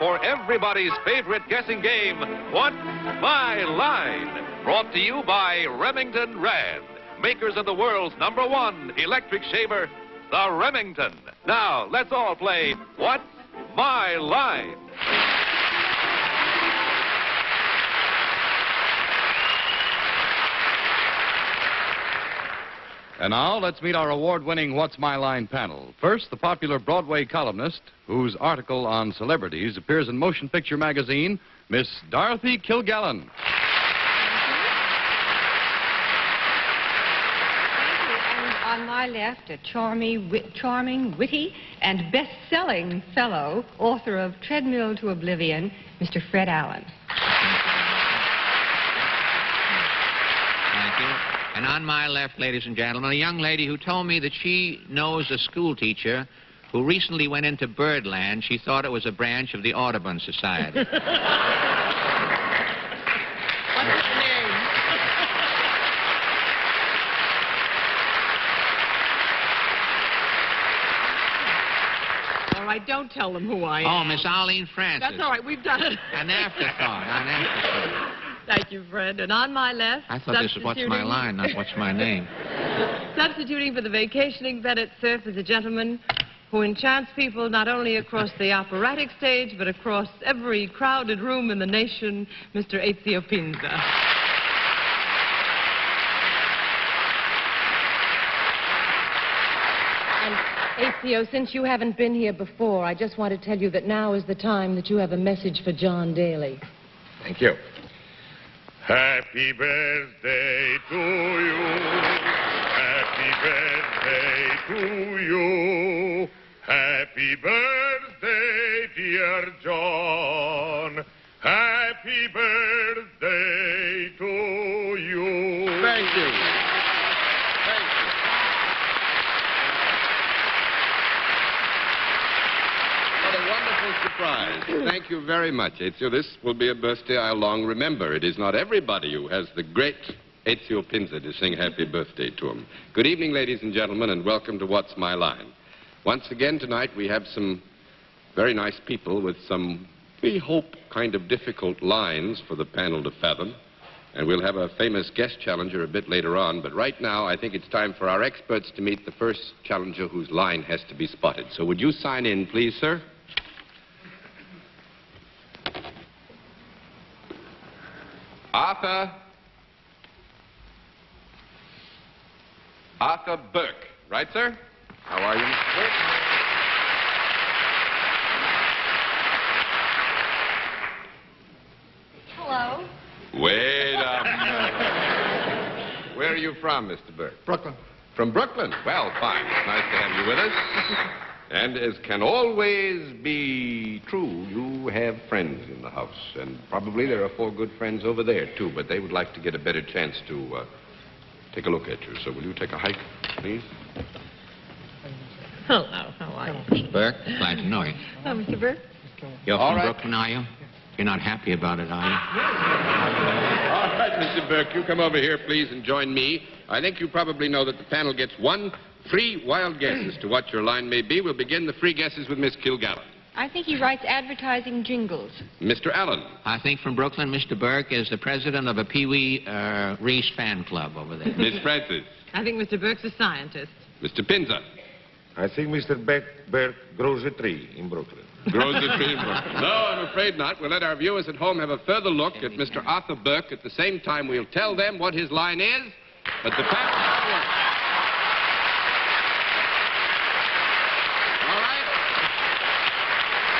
for everybody's favorite guessing game, What's My Line? Brought to you by Remington Rand, makers of the world's #1 electric shaver, the Remington. Now, let's all play What's My Line? And now, let's meet our award-winning What's My Line panel. First, the popular Broadway columnist, whose article on celebrities appears in Motion Picture Magazine, Miss Dorothy Kilgallen. And on my left, a charming, witty, and best-selling fellow, author of Treadmill to Oblivion, Mr. Fred Allen. Thank you. And on my left, ladies and gentlemen, a young lady who told me that she knows a school teacher who recently went into Birdland. She thought it was a branch of the Audubon Society. What's his name? All right, don't tell them who I am. Oh, Miss Arlene Francis. That's all right, we've done it. An afterthought. Thank you, Fred. And on my left... I thought this was What's My Line, not What's My Name. Substituting for the vacationing Bennett Cerf is a gentleman who enchants people not only across the operatic stage, but across every crowded room in the nation, Mr. Ezio Pinza. And Ezio, since you haven't been here before, I just want to tell you that now is the time that you have a message for John Daly. Thank you. Happy birthday to you. Happy birthday to you. Happy birthday, dear John. Happy birthday to you. Thank you. What a wonderful surprise. Thank you very much, Ezio. This will be a birthday I'll long remember. It is not everybody who has the great Ezio Pinza to sing happy birthday to him. Good evening, ladies and gentlemen, and welcome to What's My Line. Once again tonight we have some very nice people with some, we hope, kind of difficult lines for the panel to fathom. And we'll have a famous guest challenger a bit later on. But right now, I think it's time for our experts to meet the first challenger whose line has to be spotted. So would you sign in, please, sir? Arthur Burke. Right, sir? How are you, Mr. Burke? Hello. Wait a minute. Where are you from, Mr. Burke? Brooklyn. From Brooklyn? Well, fine. It's nice to have you with us. And as can always be true, you have friends in the house. And probably there are 4 good friends over there, too. But they would like to get a better chance to take a look at you. So will you take a hike, please? Hello, how are you? Mr. Burke, glad to know you. Hello, Mr. Burke. You're All from right. Brooklyn, are you? You're not happy about it, are you? All right, Mr. Burke, you come over here, please, and join me. I think you probably know that the panel gets 1 free wild guess as to what your line may be. We'll begin the free guesses with Miss Kilgallen. I think he writes advertising jingles. Mr. Allen. I think from Brooklyn, Mr. Burke is the president of a Pee Wee Reese fan club over there. Miss Francis. I think Mr. Burke's a scientist. Mr. Pinza. I think Mr. Burke grows a tree in Brooklyn. Grows a tree in Brooklyn. No, I'm afraid not. We'll let our viewers at home have a further look at Mr. Arthur Burke. At the same time, we'll tell them what his line is. But the fact is... All right.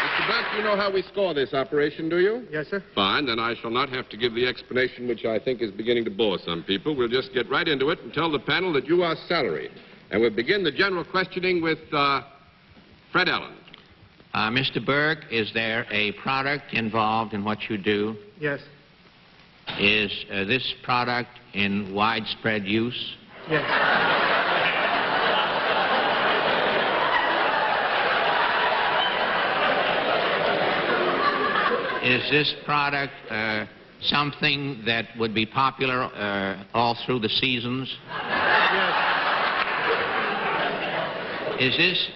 Mr. Burke, you know how we score this operation, do you? Yes, sir. Fine, then I shall not have to give the explanation which I think is beginning to bore some people. We'll just get right into it and tell the panel that you are salary. And we'll begin the general questioning with Fred Allen. Mr. Burke, is there a product involved in what you do? Yes. Is this product in widespread use? Yes. Is this product something that would be popular all through the seasons? Yes. Is this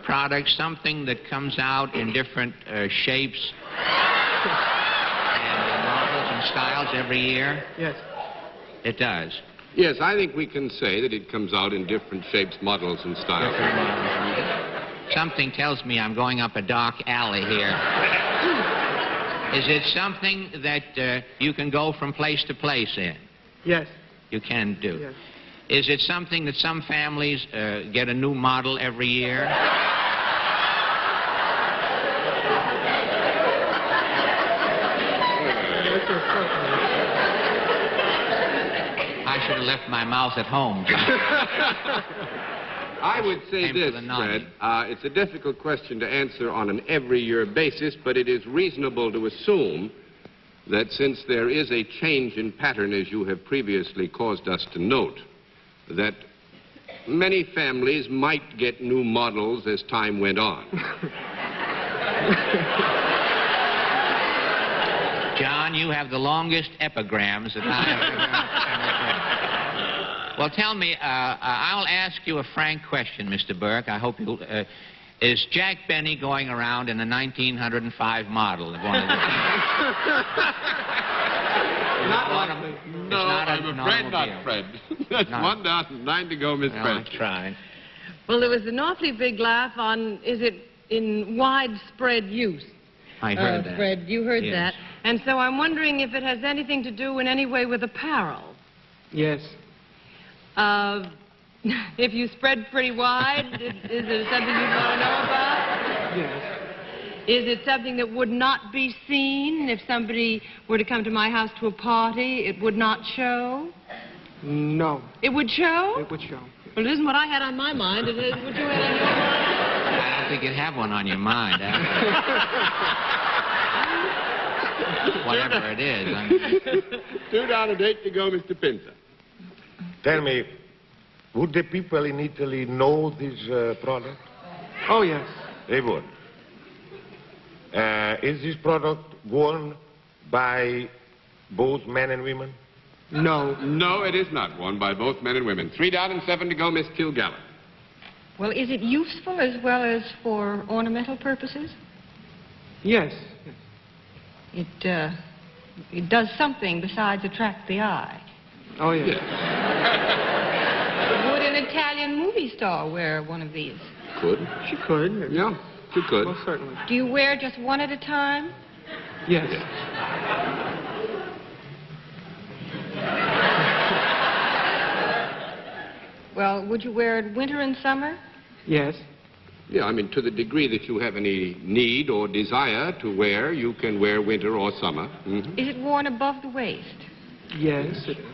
product something that comes out in different shapes and models and styles every year? Yes. It does. Yes, I think we can say that it comes out in different shapes, models, and styles. Something tells me I'm going up a dark alley here. Is it something that you can go from place to place in? Yes. You can do. Yes. Is it something that some families get a new model every year? I should have left my mouth at home, John. I would say Time for this, the Fred. nodding. It's a difficult question to answer on an every-year basis, but it is reasonable to assume that since there is a change in pattern, as you have previously caused us to note, that many families might get new models as time went on. John, you have the longest epigrams that I have ever. Well, tell me, I'll ask you a frank question, Mr. Burke. I hope you'll... is Jack Benny going around in a 1905 model of one of the... No, I'm afraid not, Fred. That's No. 1 down, 9 to go, Miss Well, I Presley. tried. Well, there was an awfully big laugh on, is it in widespread use? I heard that. Fred, you heard Yes. that. And so I'm wondering if it has anything to do in any way with apparel. Yes. If you spread pretty wide, is it something you'd want to know about? Yes. Is it something that would not be seen if somebody were to come to my house to a party? It would not show? No. It would show? It would show. Well, it isn't what I had on my mind. It is what you had on your mind. I don't think you'd have one on your mind after. Whatever it is. I mean, 2 down and 8 to go, Mr. Pinza. Tell me, would the people in Italy know this product? Oh, yes. They would. Is this product worn by both men and women? No. No, it is not worn by both men and women. 3 down and 7 to go, Miss Kilgallen. Well, is it useful as well as for ornamental purposes? Yes. It does something besides attract the eye. Oh, yes. Would an Italian movie star wear one of these? Could. She could. Yeah, she could. Most certainly. Do you wear just one at a time? Yes. Well, would you wear it winter and summer? Yes. Yeah, I mean, to the degree that you have any need or desire to wear, you can wear winter or summer. Mm-hmm. Is it worn above the waist? Yes, it is.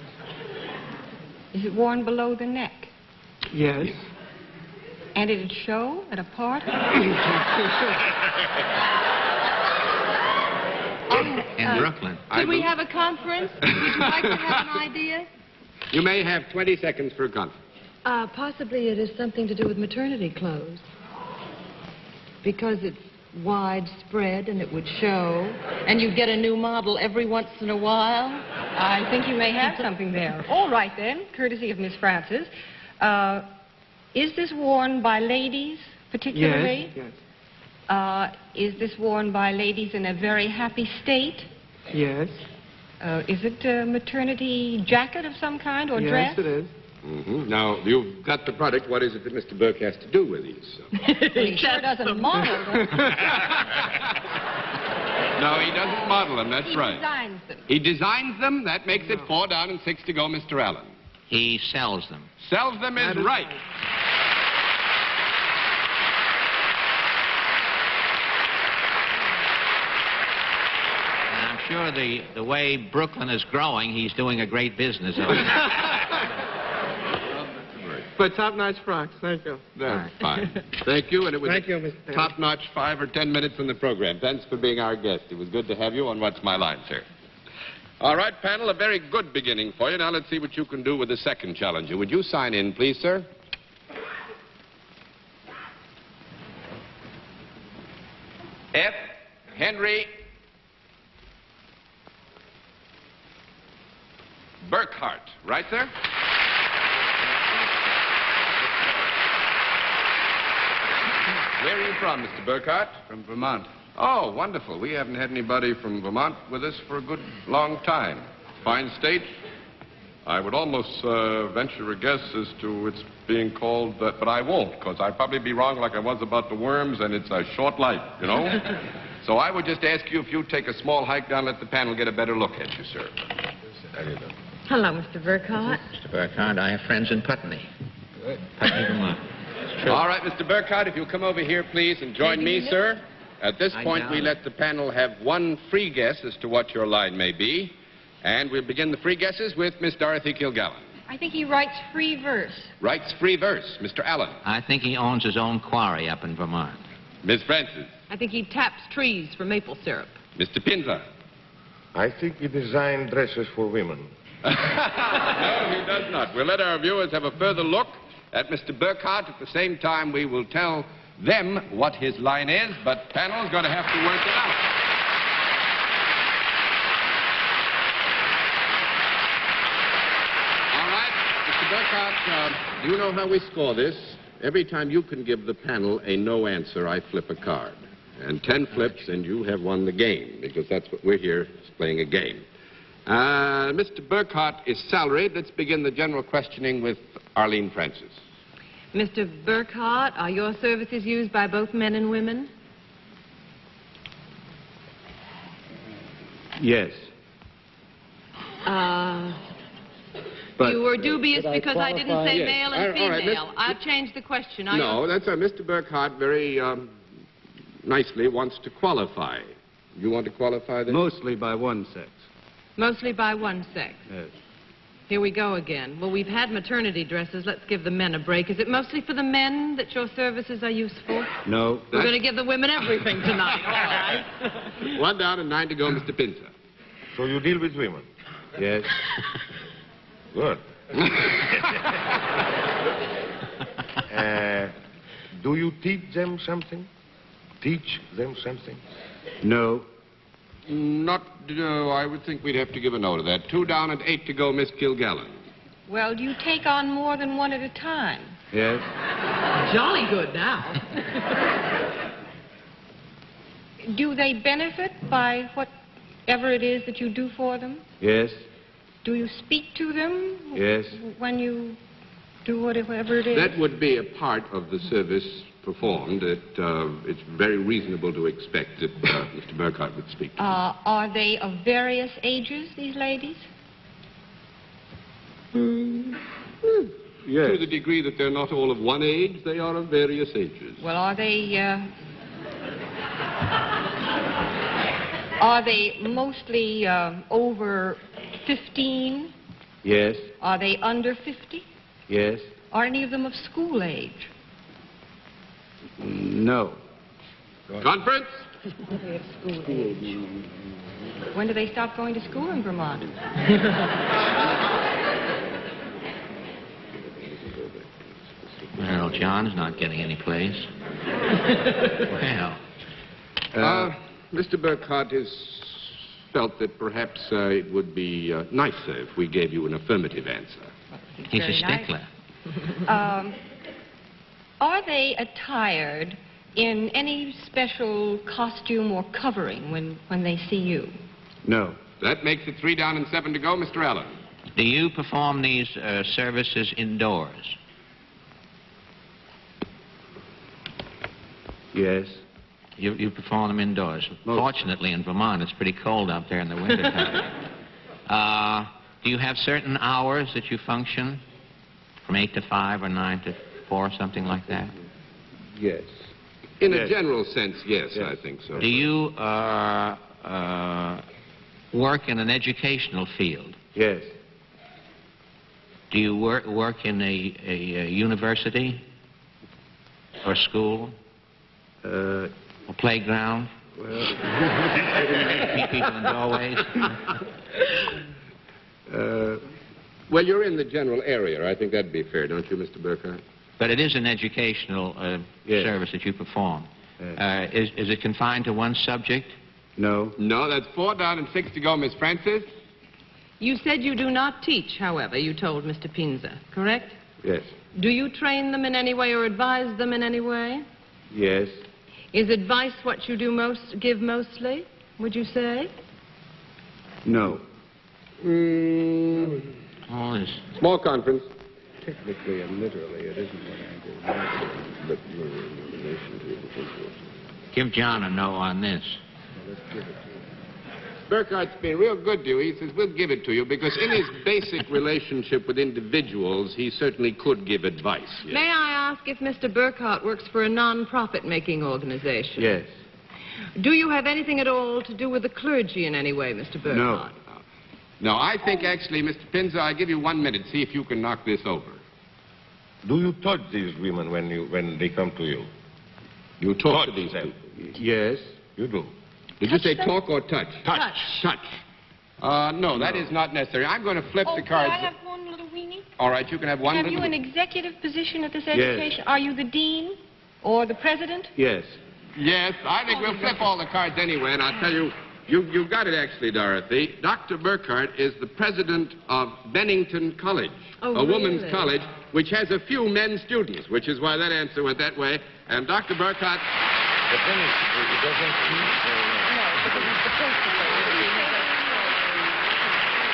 Is it worn below the neck? Yes. And it'd show at a party? in Brooklyn. Could we have a conference? Would you like to have an idea? You may have 20 seconds for a conference. Possibly it is something to do with maternity clothes. Because it's widespread and it would show, and you get a new model every once in a while. I think you may have something there. All right, then, courtesy of Miss Francis. Is this worn by ladies, particularly? Yes. Yes. Is this worn by ladies in a very happy state? Yes. Is it a maternity jacket of some kind or dress? Yes, it is. Mm-hmm. Now, you've got the product. What is it that Mr. Burke has to do with these? Well, he sure doesn't model them. No, he doesn't model them. That's right. He designs them. He designs them. That makes it 4 down and 6 to go, Mr. Allen. He sells them. Sells them is That is right. And I'm sure the way Brooklyn is growing, he's doing a great business over there. But top-notch frocks. Thank you. That's fine. Thank you, and it was Thank you, Mr. Taylor. top-notch 5 or 10 minutes in the program. Thanks for being our guest. It was good to have you on What's My Line, sir. All right, panel, a very good beginning for you. Now let's see what you can do with the second challenger. Would you sign in, please, sir? F. Henry Burkhart. Right, sir? from, Mr. Burkhart? From Vermont. Oh, wonderful. We haven't had anybody from Vermont with us for a good long time. Fine state. I would almost venture a guess as to its being called that, but I won't, because I'd probably be wrong like I was about the worms, and it's a short life, you know? So I would just ask you if you'd take a small hike down, let the panel get a better look at you, sir. Hello, Mr. Burkhart. Mr. Burkhart, I have friends in Putney. Putney, Vermont. It's true. All right, Mr. Burkhart, if you'll come over here, please, and join me, sir. At this point, we let the panel have one free guess as to what your line may be. And we'll begin the free guesses with Miss Dorothy Kilgallen. I think he writes free verse. Writes free verse. Mr. Allen. I think he owns his own quarry up in Vermont. Miss Francis. I think he taps trees for maple syrup. Mr. Pinza. I think he designed dresses for women. No, he does not. We'll let our viewers have a further look at Mr. Burkhart. At the same time, we will tell them what his line is, but panel's going to have to work it out. All right, Mr. Burkhart, do you know how we score this? Every time you can give the panel a no answer, I flip a card. And 10 flips, and you have won the game, because that's what we're here, is playing a game. Mr. Burkhart is salaried. Let's begin the general questioning with Arlene Francis. Mr. Burkhart, are your services used by both men and women? Yes. But, you were dubious because I didn't say Yes. male and All right, female. I'll change the question. No, that's Mr. Burkhart very nicely wants to qualify. You want to qualify this? mostly by one sex. Mostly by one sex. Yes. Here we go again. Well, we've had maternity dresses. Let's give the men a break. Is it mostly for the men that your services are useful? No. We're going to give the women everything tonight, all right? 1 down and 9 to go, Mr. Pinza. So you deal with women? Yes. Good. Do you teach them something? Teach them something? No. Not, I would think we'd have to give a no to that. 2 down and 8 to go, Miss Kilgallen. Well, do you take on more than one at a time? Yes. Jolly good now. Do they benefit by whatever it is that you do for them? Yes. Do you speak to them? Yes. When you do whatever it is? That would be a part of the service performed. It's very reasonable to expect that Mr. Burkhart would speak. Are they of various ages, these ladies? Yes. To the degree that they're not all of one age, they are of various ages. Well, are they mostly over 15? Yes. Are they under 50? Yes. Are any of them of school age? No. Conference? They have school age. When do they stop going to school in Vermont? Well, John's not getting any place. Well. Mr. Burkhart has felt that perhaps it would be nicer if we gave you an affirmative answer. He's a Very nice. stickler. Are they attired in any special costume or covering when they see you? No. That makes it 3 down and 7 to go, Mr. Allen. Do you perform these services indoors? Yes. You perform them indoors. Fortunately, in Vermont, it's pretty cold out there in the wintertime. Do you have certain hours that you function? From 8 to 5 or 9 to 4, something like that? Yes. In Yes. a general sense, yes, Yes. I think so. Do you work in an educational field? Yes. Do you work in a university or school or playground? Well, Meet people in doorways? Well, you're in the general area. I think that'd be fair, don't you, Mr. Burkhart? But it is an educational Yes. service that you perform. Yes. Is it confined to one subject? No. No, that's 4 down and 6 to go, Miss Francis. You said you do not teach, however, you told Mr. Pinza, correct? Yes. Do you train them in any way or advise them in any way? Yes. Is advice what you give mostly, would you say? No. Oh, this... Small conference. Technically and literally, it isn't what I do. But you're in relation to individuals. Give John a no on this. Let's give it to him. Burkhart's been real good to you. He says, we'll give it to you, because in his basic relationship with individuals, he certainly could give advice. Yes. May I ask if Mr. Burkhart works for a non-profit-making organization? Yes. Do you have anything at all to do with the clergy in any way, Mr. Burkhart? No. No, I think actually, Mr. Pinzer, I'll give you 1 minute. See if you can knock this over. Do you touch these women when they come to you? You talk to Touch these them. people. Yes. You do. Did you say talk or touch? Touch. Touch. No, that is not necessary. I'm going to flip the Could cards. I have one little weenie? All right, you can have one. Have you little- an executive position at this Yes. education? Are you the dean or the president? Yes. Yes, I think we'll flip all the cards anyway, and I'll tell you, you got it actually, Dorothy. Dr. Burkhart is the president of Bennington College, Oh, a woman's really? college, which has a few men students, which is why that answer went that way. And Dr. Burkhart, But then it doesn't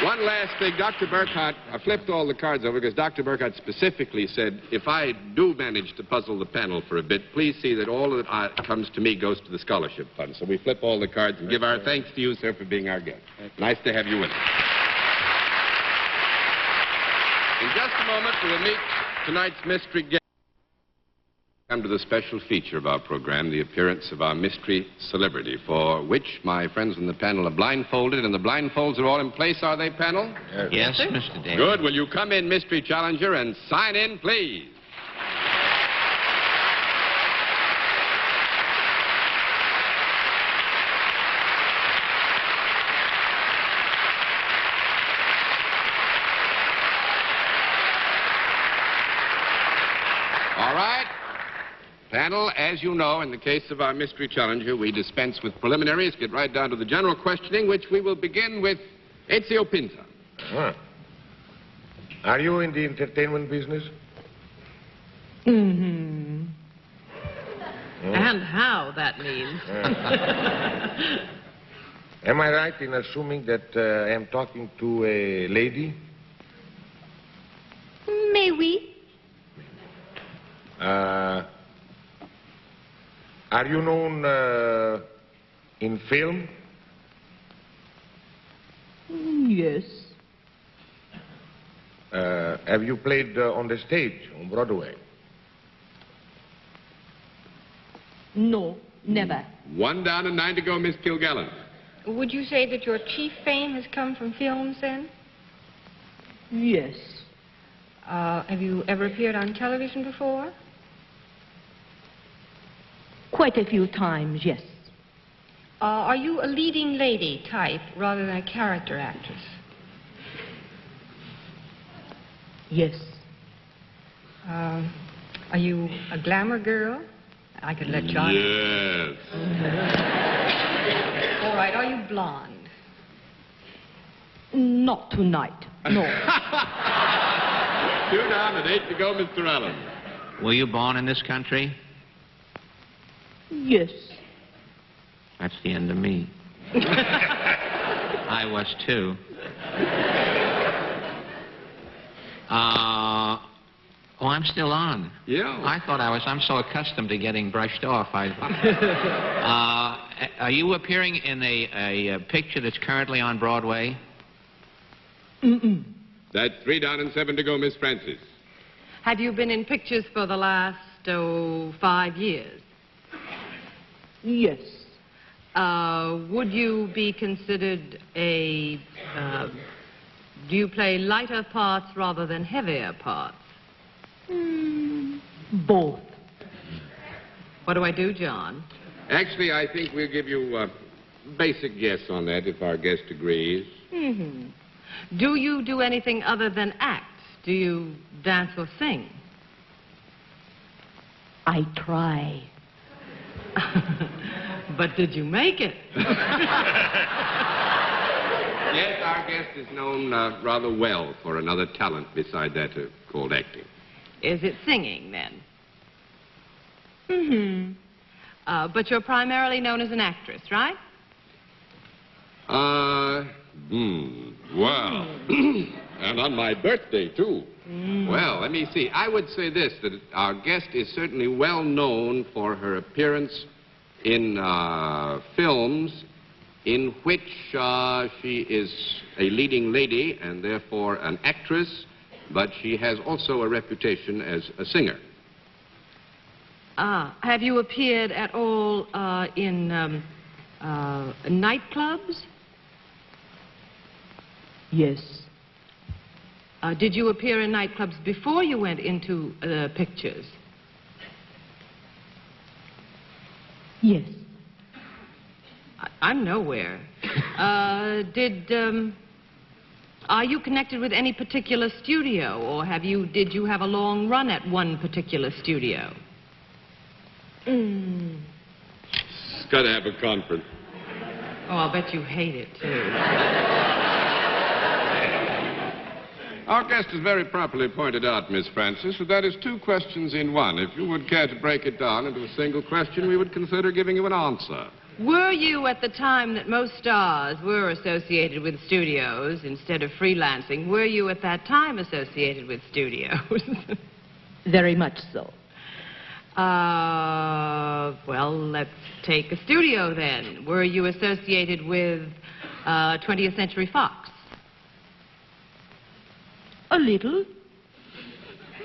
one last thing, Dr. Burkhart, I flipped all the cards over because Dr. Burkhart specifically said, if I do manage to puzzle the panel for a bit, please see that all that comes to me goes to the scholarship fund. So we flip all the cards and give our thanks to you, sir, for being our guest. Nice to have you with us. In just a moment, we'll meet tonight's mystery guest. Come to the special feature of our program, the appearance of our mystery celebrity, for which my friends on the panel are blindfolded, and the blindfolds are all in place, are they, panel? Yes, Mr. Daly. Good. Will you come in, mystery challenger, and sign in, please? All right. Panel, as you know, in the case of our mystery challenger, we dispense with preliminaries, get right down to the general questioning, which we will begin with Ezio Pinza. Huh. Are you in the entertainment business? Mm-hmm. Hmm? And how that means. Am I right in assuming that I am talking to a lady? May we? Are you known in film? Yes. Have you played on the stage, on Broadway? No, never. 1 down and 9 to go, Miss Kilgallen. Would you say that your chief fame has come from films then? Yes. Have you ever appeared on television before? Quite a few times, yes. Are you a leading lady type rather than a character actress? Yes. Are you a glamour girl? I could let John... Yes. All right, are you blonde? Not tonight, no. 2 down and 8 to go, Mr. Allen. Were you born in this country? Yes. That's the end of me. I was too. Oh, I'm still on. Yeah. I thought I was. I'm so accustomed to getting brushed off. Are you appearing in a picture that's currently on Broadway? Mm-mm. That's 3 down and 7 to go, Miss Francis. Have you been in pictures for the last, 5 years? Yes. Would you be considered a... do you play lighter parts rather than heavier parts? Both. What do I do, John? Actually, I think we'll give you a basic guess on that if our guest agrees. Mm-hmm. Do you do anything other than act? Do you dance or sing? I try. But did you make it? Yes, our guest is known rather well for another talent beside that called acting. Is it singing, then? Mm-hmm. But you're primarily known as an actress, right? Well, and on my birthday, too. Well, let me see. I would say this, that our guest is certainly well known for her appearance in films in which she is a leading lady and therefore an actress, but she has also a reputation as a singer. Have you appeared at all in nightclubs? Yes. Did you appear in nightclubs before you went into pictures? Yes. I'm nowhere. Are you connected with any particular studio, or did you have a long run at one particular studio? It's got to have a conference. Oh, I'll bet you hate it, too. Our guest has very properly pointed out, Miss Francis, that that is two questions in one. If you would care to break it down into a single question, we would consider giving you an answer. Were you, at the time that most stars were associated with studios instead of freelancing, were you at that time associated with studios? Very much so. Well, let's take a studio then. Were you associated with 20th Century Fox? A little.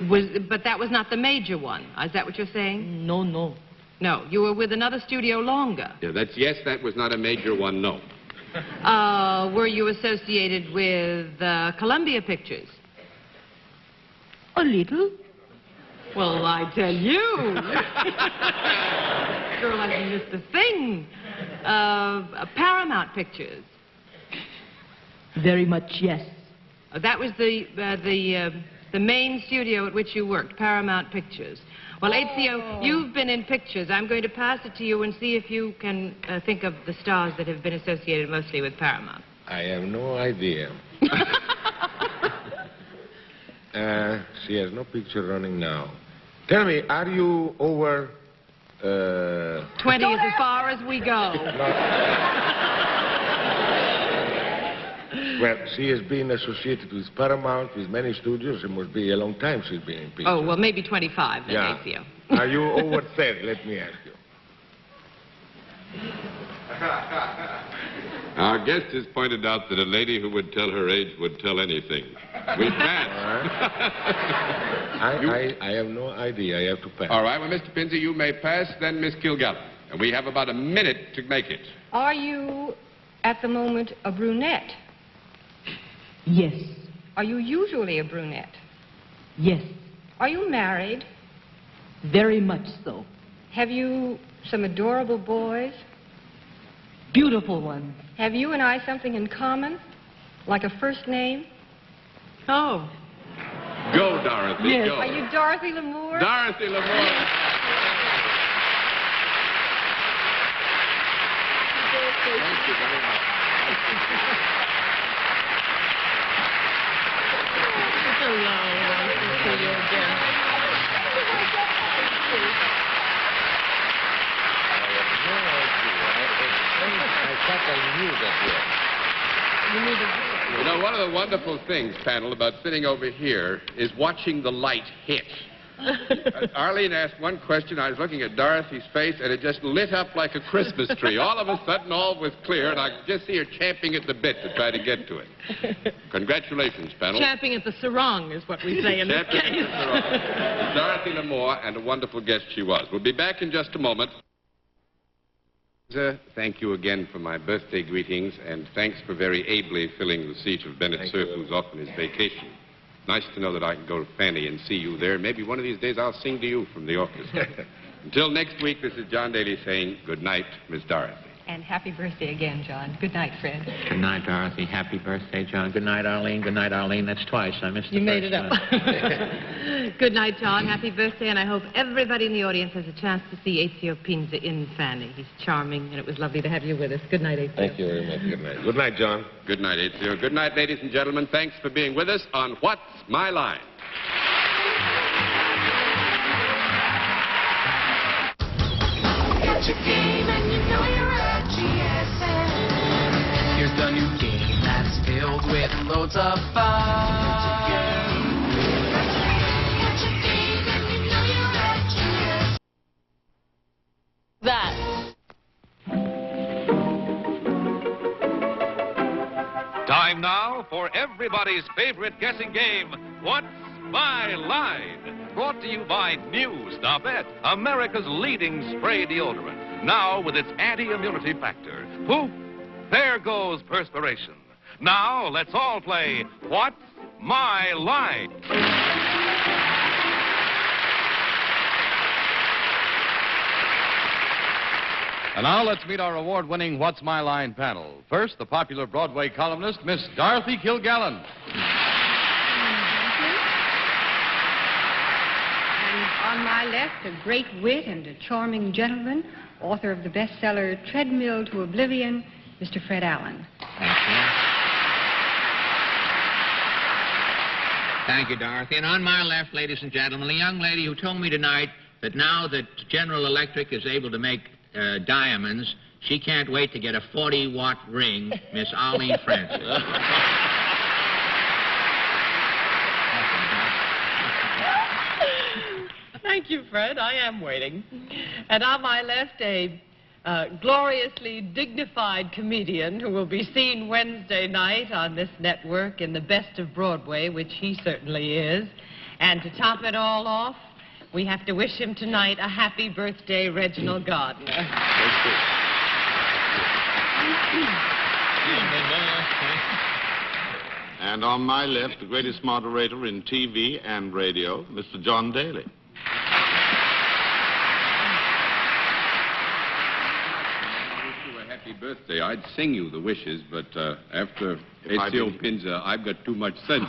But that was not the major one. Is that what you're saying? No, no. No, you were with another studio longer. Yeah, yes, that was not a major one, no. Were you associated with Columbia Pictures? A little. Well, I tell you. Girl hasn't missed a thing. Paramount Pictures. Very much, yes. That was the main studio at which you worked, Paramount Pictures. Well, Ezio, you've been in pictures. I'm going to pass it to you and see if you can think of the stars that have been associated mostly with Paramount. I have no idea. She has no picture running now. Tell me, are you over... 20 is as far as we go. Well, she has been associated with Paramount, with many studios. It must be a long time she's been in pictures. Oh, well, maybe 25 then, Yeah. Ezio. Are you over 30? Let me ask you. Our guest has pointed out that a lady who would tell her age would tell anything. We pass. I have no idea. I have to pass. All right, well, Mr. Pinsey, you may pass, then Miss Kilgallen. And we have about a minute to make it. Are you, at the moment, a brunette? Yes. Are you usually a brunette? Yes. Are you married? Very much so. Have you some adorable boys? Beautiful one. Have you and I something in common? Like a first name? Oh. Go, Dorothy, Yes. go. Are you Dorothy Lamour? Dorothy Lamour. Thank you very much. You know, one of the wonderful things, panel, about sitting over here is watching the light hit. Arlene asked one question. I was looking at Dorothy's face, and it just lit up like a Christmas tree. All of a sudden, all was clear, and I could just see her champing at the bit to try to get to it. Congratulations, panel. Champing at the sarong is what we say in this Champing case. at the sarong. Dorothy Lamour, and a wonderful guest she was. We'll be back in just a moment. Thank you again for my birthday greetings, and thanks for very ably filling the seat of Bennett Cerf, who's off on his vacation. Nice to know that I can go to Fanny and see you there. Maybe one of these days I'll sing to you from the orchestra. Until next week, this is John Daly saying good night, Miss Dorothy. And happy birthday again, John. Good night, Fred. Good night, Dorothy. Happy birthday, John. Good night, Arlene. Good night, Arlene. That's twice. I missed the You made first it up. time. Good night, John. Happy birthday, and I hope everybody in the audience has a chance to see Ezio Pinza in Fanny. He's charming, and it was lovely to have you with us. Good night, Ezio. Thank you very much. Good night. Good night, John. Good night, Ezio. Good night, ladies and gentlemen. Thanks for being with us on What's My Line? Catch a game and you know you're at GSM. Here's the new game that's filled with loads of fun. Catch a game and you know you're at GSM. That. Time now for everybody's favorite guessing game, What's My Line? Brought to you by New Stopette, America's leading spray deodorant. Now with its anti-immunity factor. Poof, there goes perspiration. Now let's all play What's My Line? And now let's meet our award-winning What's My Line panel. First, the popular Broadway columnist, Miss Dorothy Kilgallen. And on my left, a great wit and a charming gentleman, author of the bestseller Treadmill to Oblivion, Mr. Fred Allen. Thank you, Dorothy. And on my left, ladies and gentlemen, a young lady who told me tonight that now that General Electric is able to make diamonds, she can't wait to get a 40-watt ring, Miss Arlene Francis. Thank you, Fred. I am waiting. And on my left, a gloriously dignified comedian who will be seen Wednesday night on this network in the best of Broadway, which he certainly is. And to top it all off, we have to wish him tonight a happy birthday, Reginald Gardner. And on my left, the greatest moderator in TV and radio, Mr. John Daly. Happy birthday. I'd sing you the wishes, but after Ezio Pinza, I've got too much sense.